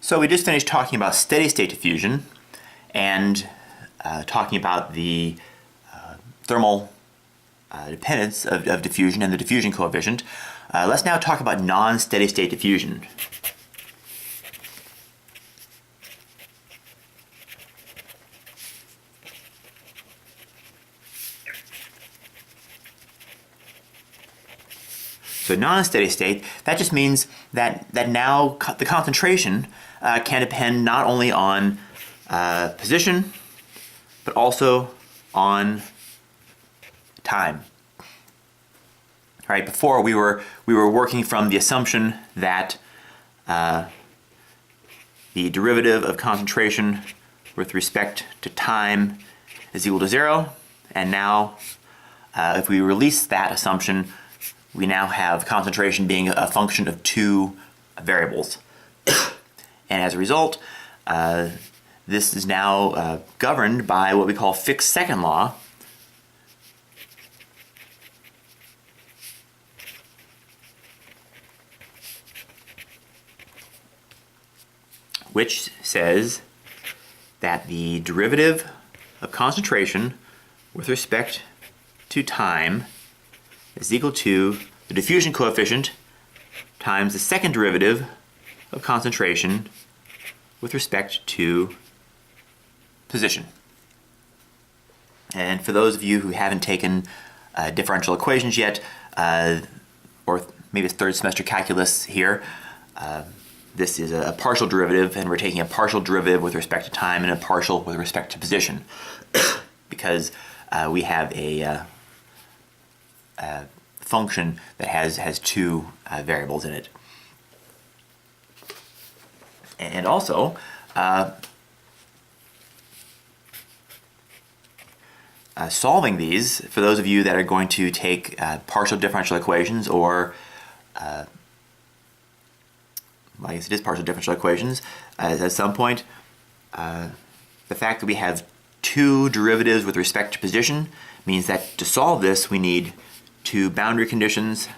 So we just finished talking about steady state diffusion and talking about the thermal dependence of diffusion and the diffusion coefficient. Let's now talk about non-steady state diffusion. So non-steady state, that just means that now the concentration can depend not only on position, but also on time. Right? Before we were working from the assumption that the derivative of concentration with respect to time is equal to 0, and now if we release that assumption, we now have concentration being a function of two variables. And as a result, this is now governed by what we call fixed second law, which says that the derivative of concentration with respect to time is equal to the diffusion coefficient times the second derivative of concentration with respect to position. And for those of you who haven't taken differential equations yet, or maybe it's third semester calculus here, this is a partial derivative, and we're taking a partial derivative with respect to time and a partial with respect to position because we have a function that has two variables in it. And also, solving these, for those of you that are going to take partial differential equations, or well, I guess it is partial differential equations, at some point, the fact that we have two derivatives with respect to position means that to solve this we need two boundary conditions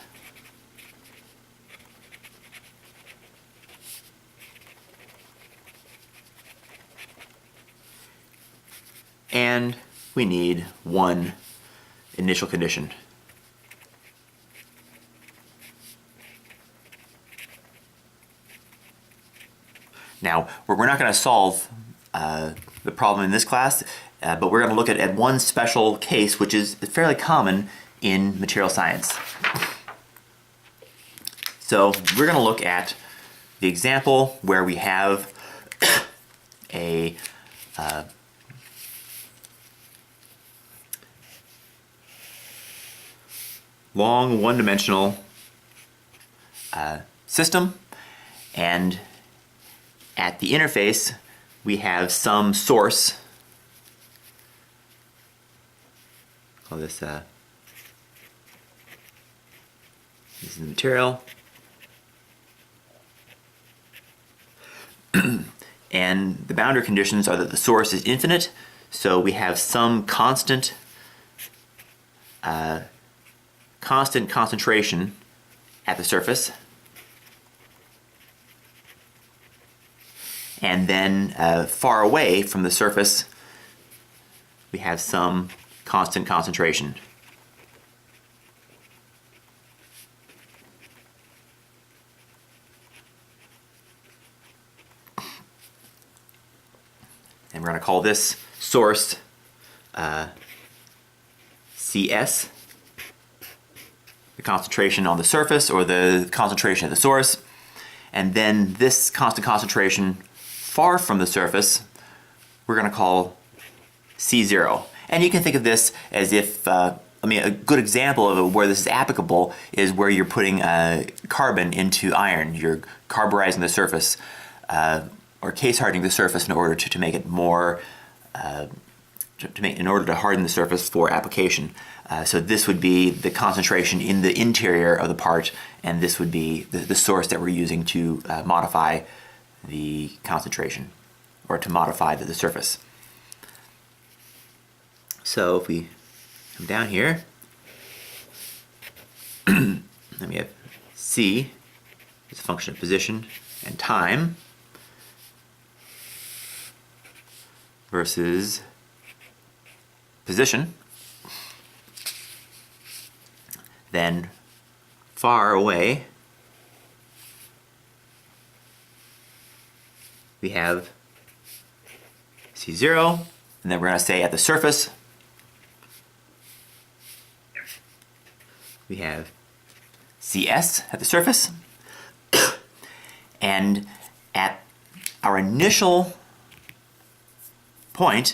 and we need one initial condition. Now, we're not going to solve the problem in this class, but we're going to look at one special case which is fairly common in material science. So we're going to look at the example where we have a long one-dimensional system, and at the interface we have some source. Call this this is the material, and the boundary conditions are that the source is infinite, so we have some constant concentration at the surface, and then far away from the surface we have some constant concentration. And we're going to call this source CS, the concentration on the surface, or the concentration at the source. And then this constant concentration far from the surface we're going to call C0. And you can think of this as if, a good example of where this is applicable is where you're putting carbon into iron. You're carburizing the surface, or case hardening the surface in order to make it more, in order to harden the surface for application. So this would be the concentration in the interior of the part, and this would be the source that we're using to modify the concentration, or to modify the surface. So if we come down here, then we have C as a function of position and time. versus position, then far away we have C0, and then we're going to say at the surface we have CS at the surface, and at our initial point,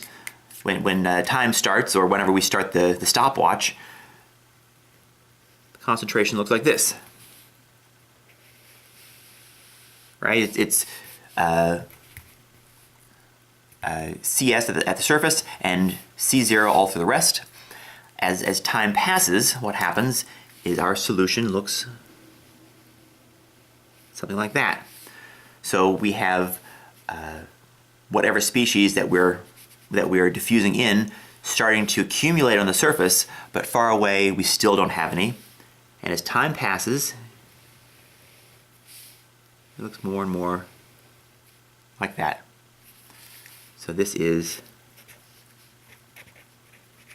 when time starts, or whenever we start the stopwatch, the concentration looks like this. Right? It's CS at the surface and C0 all through the rest. As time passes, what happens is our solution looks something like that. So we have whatever species that we're diffusing in starting to accumulate on the surface, but far away we still don't have any. And as time passes, it looks more and more like that. So this is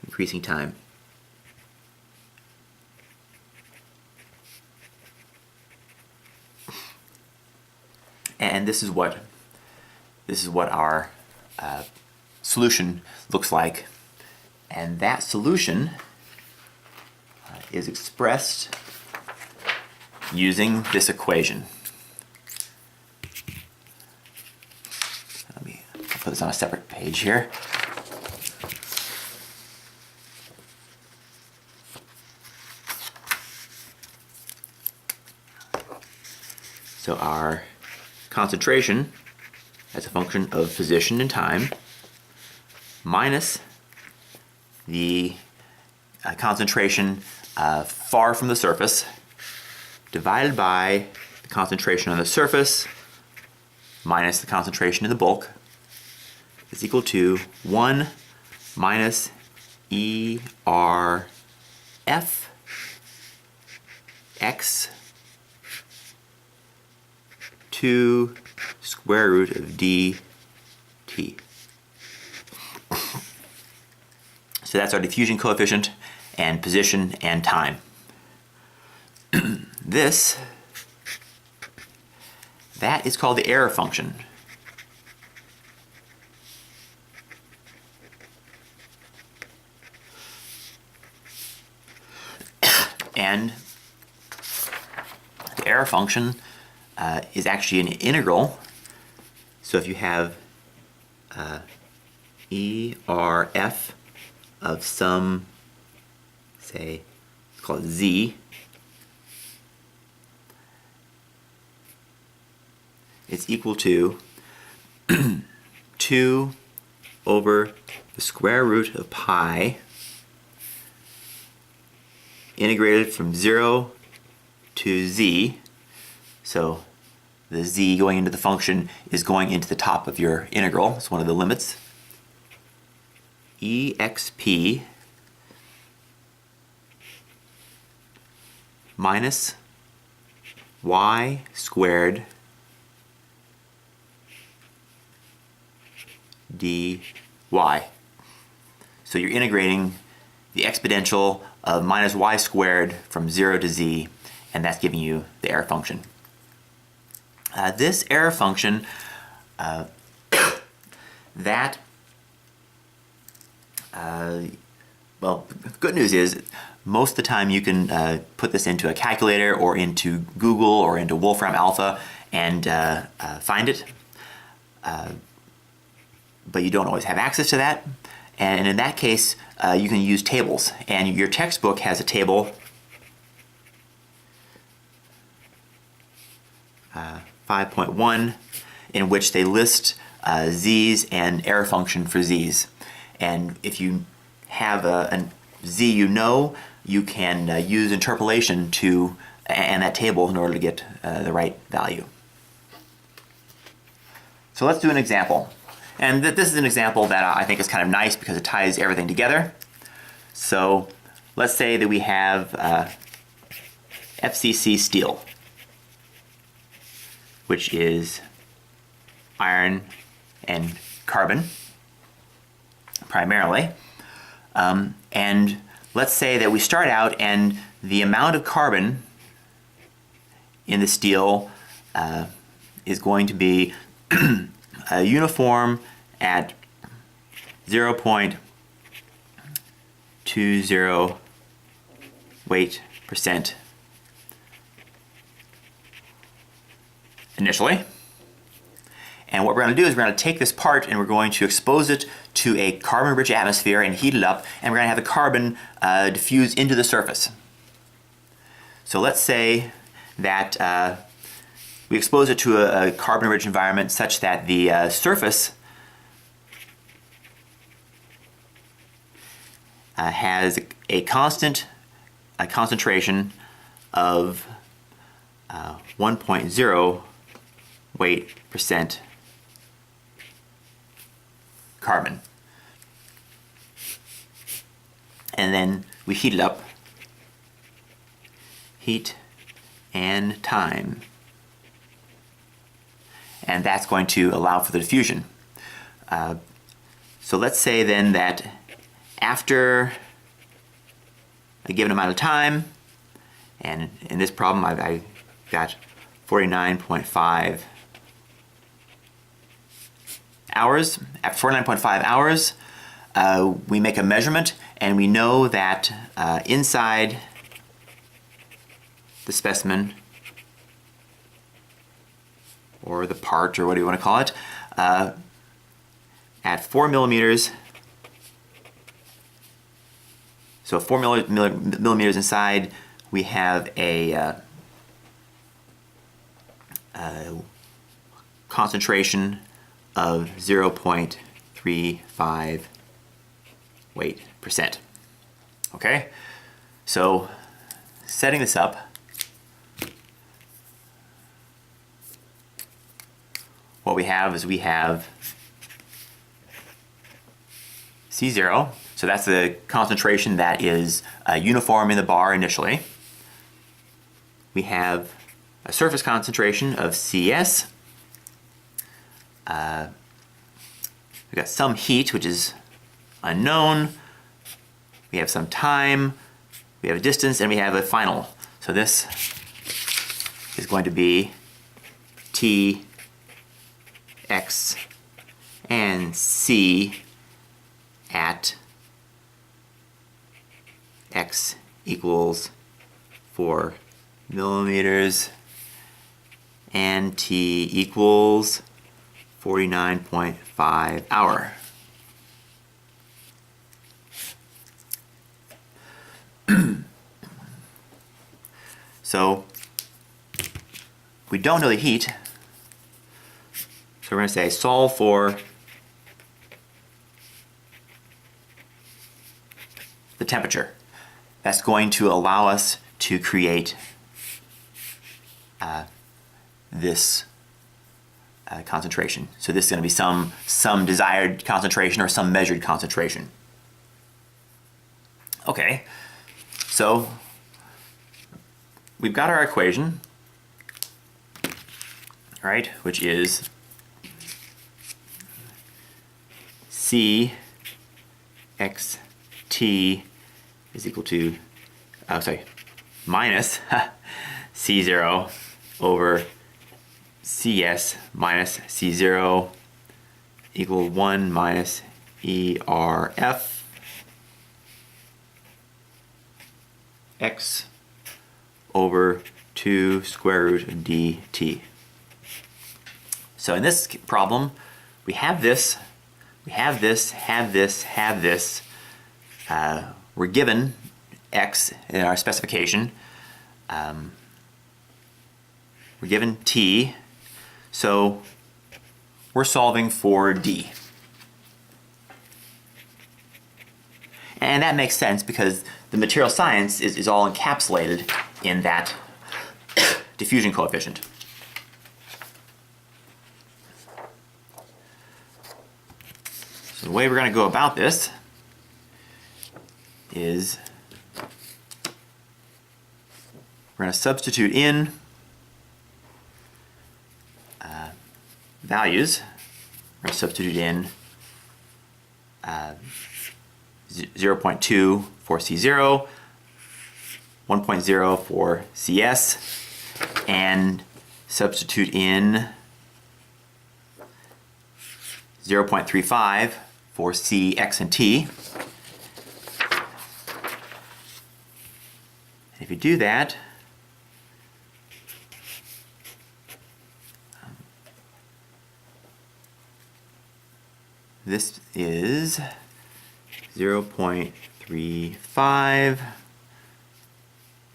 increasing time. And this is what our solution looks like. And that solution is expressed using this equation. I'll put this on a separate page here. So our concentration as a function of position and time minus the concentration far from the surface divided by the concentration on the surface minus the concentration in the bulk is equal to 1 minus ERF x to square root of dt. So that's our diffusion coefficient and position and time. That is called the error function. And the error function is actually an integral. So if you have ERF of some, say, let's call it Z, it's equal to 2 over the square root of pi integrated from 0 to Z. So the Z going into the function is going into the top of your integral. It's one of the limits. EXP minus y squared dy. So you're integrating the exponential of minus y squared from 0 to z, and that's giving you the error function. This error function, well, the good news is most of the time you can put this into a calculator or into Google or into Wolfram Alpha and find it, but you don't always have access to that. And in that case, you can use tables, and your textbook has a table 5.1 in which they list z's and error function for z's. And if you have a z you know, you can use interpolation to and that table in order to get the right value. So let's do an example. And this is an example that I think is kind of nice because it ties everything together. So let's say that we have FCC steel, which is iron and carbon. primarily. And let's say that we start out and the amount of carbon in the steel is going to be uniform at 0.20 weight percent initially. And what we're going to do is we're going to take this part and we're going to expose it to a carbon-rich atmosphere and heat it up, and we're going to have the carbon diffuse into the surface. So let's say that we expose it to a carbon-rich environment such that the surface has a constant concentration of 1.0 weight percent carbon. And then we heat it up. Heat and time. And that's going to allow for the diffusion. So let's say then that after a given amount of time, and in this problem I got 49.5 hours. After 49.5 hours, we make a measurement, and we know that inside the specimen, or the part, or what do you want to call it, at 4 millimeters, so 4 millimeters inside, we have a concentration of 0.35 weight percent. Okay, so setting this up, what we have is we have C0, so that's the concentration that is uniform in the bar initially. We have a surface concentration of CS. We've got some heat, which is unknown. We have some time. We have a distance, and we have a final. So this is going to be T, X, and C at X equals 4 millimeters and T equals 49.5 hour. So we don't know the heat, so we're going to say solve for the temperature. That's going to allow us to create this concentration. So this is going to be some desired concentration or some measured concentration. Okay, so we've got our equation, right, which is C x t is equal to, minus C0 over CS minus C0 equal 1 minus ERF x over 2 square root of dt. So in this problem, we have this, have this. We're given x in our specification. We're given t, so we're solving for d. And that makes sense because the material science is all encapsulated in that diffusion coefficient. So the way we're going to go about this is we're going to substitute in values. We're going to substitute in 0.2 for C0, 1.0 for CS, and substitute in 0.35 for C, X, and T. And if you do that, this is 0.35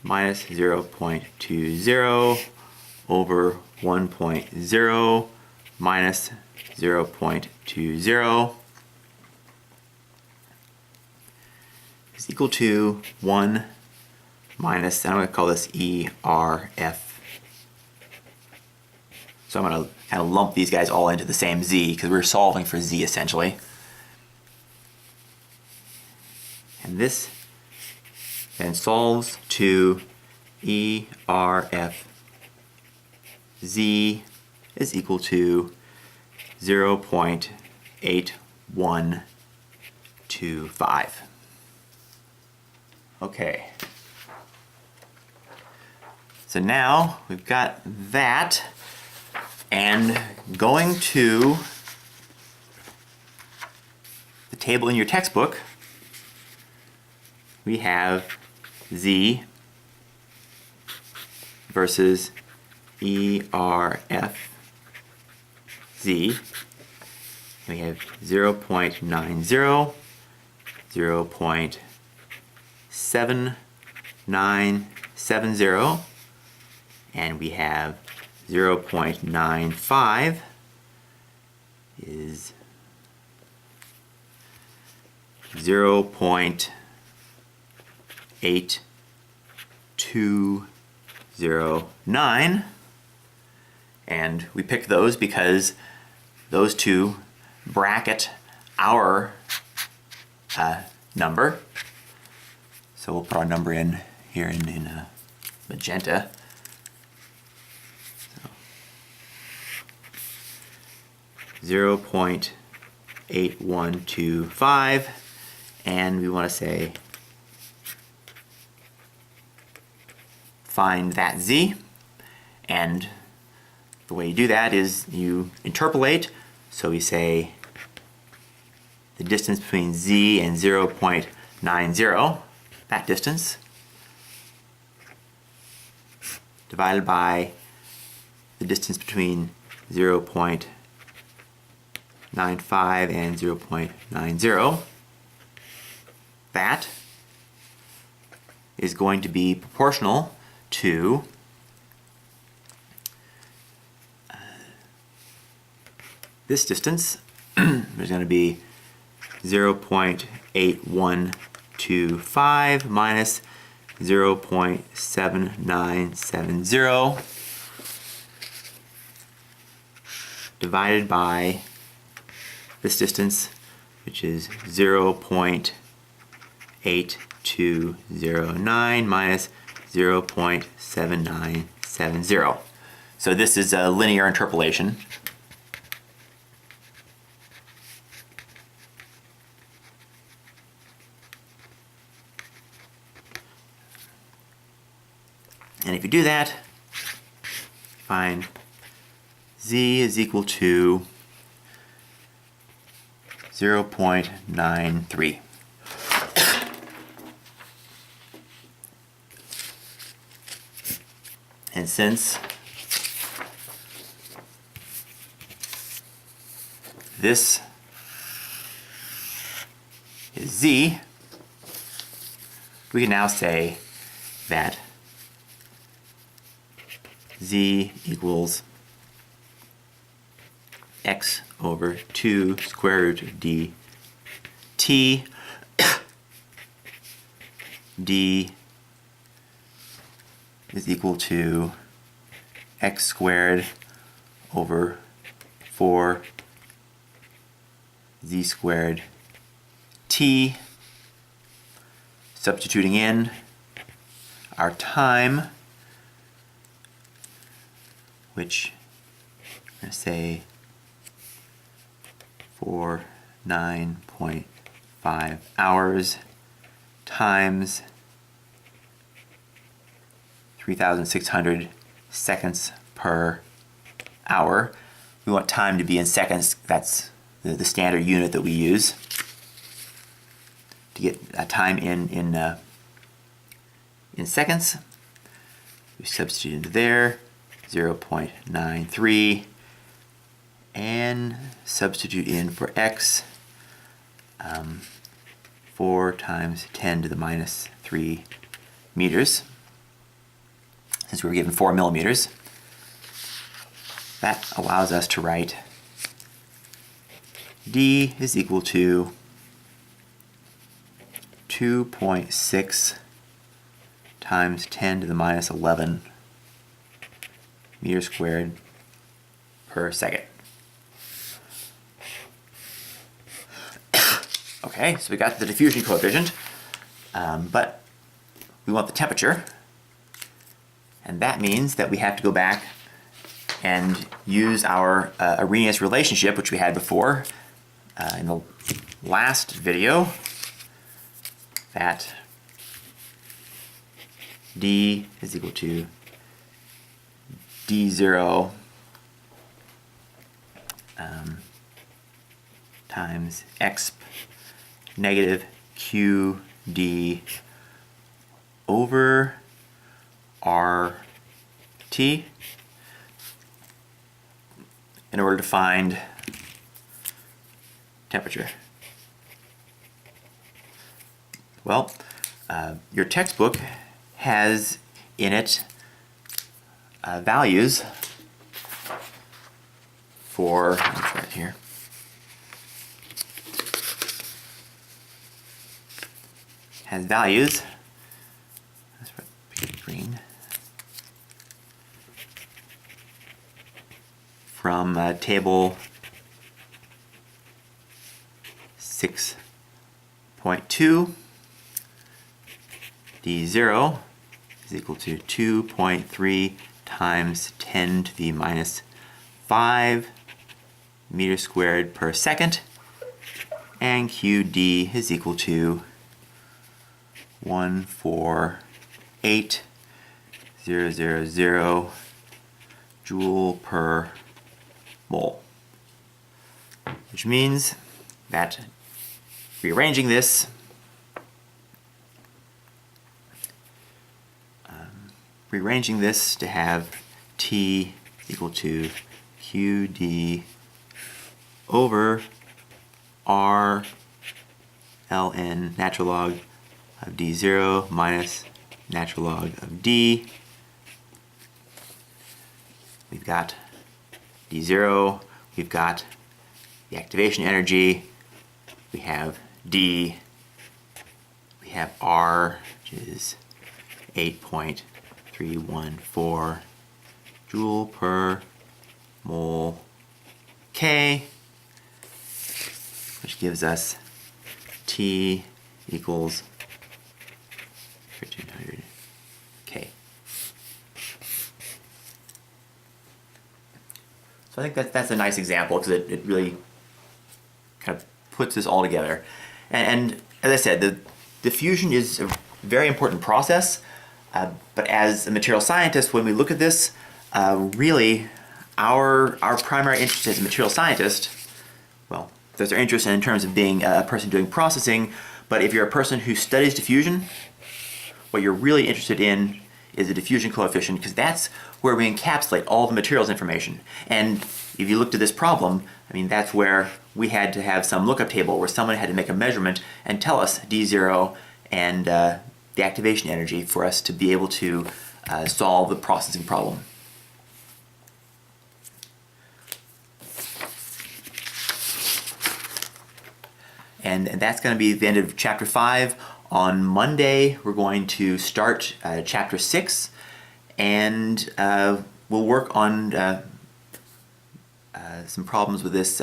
minus 0.20 over 1.0 minus 0.20 is equal to 1 minus, I'm going to call this ERF. So I'm going to kind of lump these guys all into the same Z because we're solving for Z essentially. And this then solves to ERF Z is equal to 0.8125. Okay. So now we've got that, and going to the table in your textbook, we have Z versus ERF Z. And we have 0.90, 0.7970, and we have 0.95 is 0.8209, and we picked those because those two bracket our number. So we'll put our number in here in magenta. So 0.8125, and we want to say find that Z, and the way you do that is you interpolate. So we say the distance between Z and 0.90, that distance, divided by the distance between 0.95 and 0.90. That is going to be proportional to this distance. There's going to be 0.8125 minus 0.7970 divided by this distance, which is 0.8209 minus 0.7970. So this is a linear interpolation. And if you do that, find Z is equal to 0.93. And since this is Z, we can now say that Z equals x over 2 square root of d t d is equal to x squared over 4 z squared t. Substituting in our time, which I'm going to say 49.7 5 hours times 3,600 seconds per hour. We want time to be in seconds. That's the standard unit that we use to get time in seconds. We substitute into there 0.93 and substitute in for x 4 times 10 to the minus 3 meters. Since we were given 4 millimeters, that allows us to write d is equal to 2.6 times 10 to the minus 11 meters squared per second. Okay, so we got the diffusion coefficient, but we want the temperature, and that means that we have to go back and use our Arrhenius relationship, which we had before in the last video, that d is equal to d0 times exp negative qd over rt in order to find temperature. Well, your textbook has in it values for, let me try it here. Has values, let's pick it green, from table 6.2, d0 is equal to 2.3 times 10 to the minus 5 meters squared per second, and qd is equal to 148,000 joule per mole, which means that rearranging this, to have T equal to QD over R ln natural log of D0 minus natural log of D. We've got D0, we've got the activation energy, we have D, we have R, which is 8.314 joule per mole K, which gives us T equals 1300 K. So I think that's a nice example because it really kind of puts this all together. And as I said, the diffusion is a very important process, but as a material scientist, when we look at this, really our primary interest as a material scientist, well, there's our interest in terms of being a person doing processing, but if you're a person who studies diffusion, what you're really interested in is the diffusion coefficient, because that's where we encapsulate all the materials information. And if you looked at this problem, I mean, that's where we had to have some lookup table where someone had to make a measurement and tell us D0 and the activation energy for us to be able to solve the processing problem. And that's going to be the end of chapter 5. On Monday, we're going to start chapter 6, and we'll work on some problems with this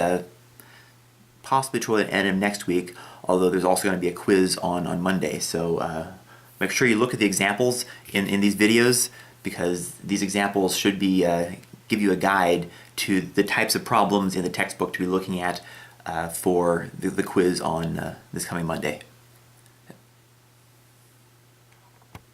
possibly toward the end of next week, although there's also going to be a quiz on Monday. So make sure you look at the examples in these videos, because these examples should be give you a guide to the types of problems in the textbook to be looking at for the quiz on this coming Monday.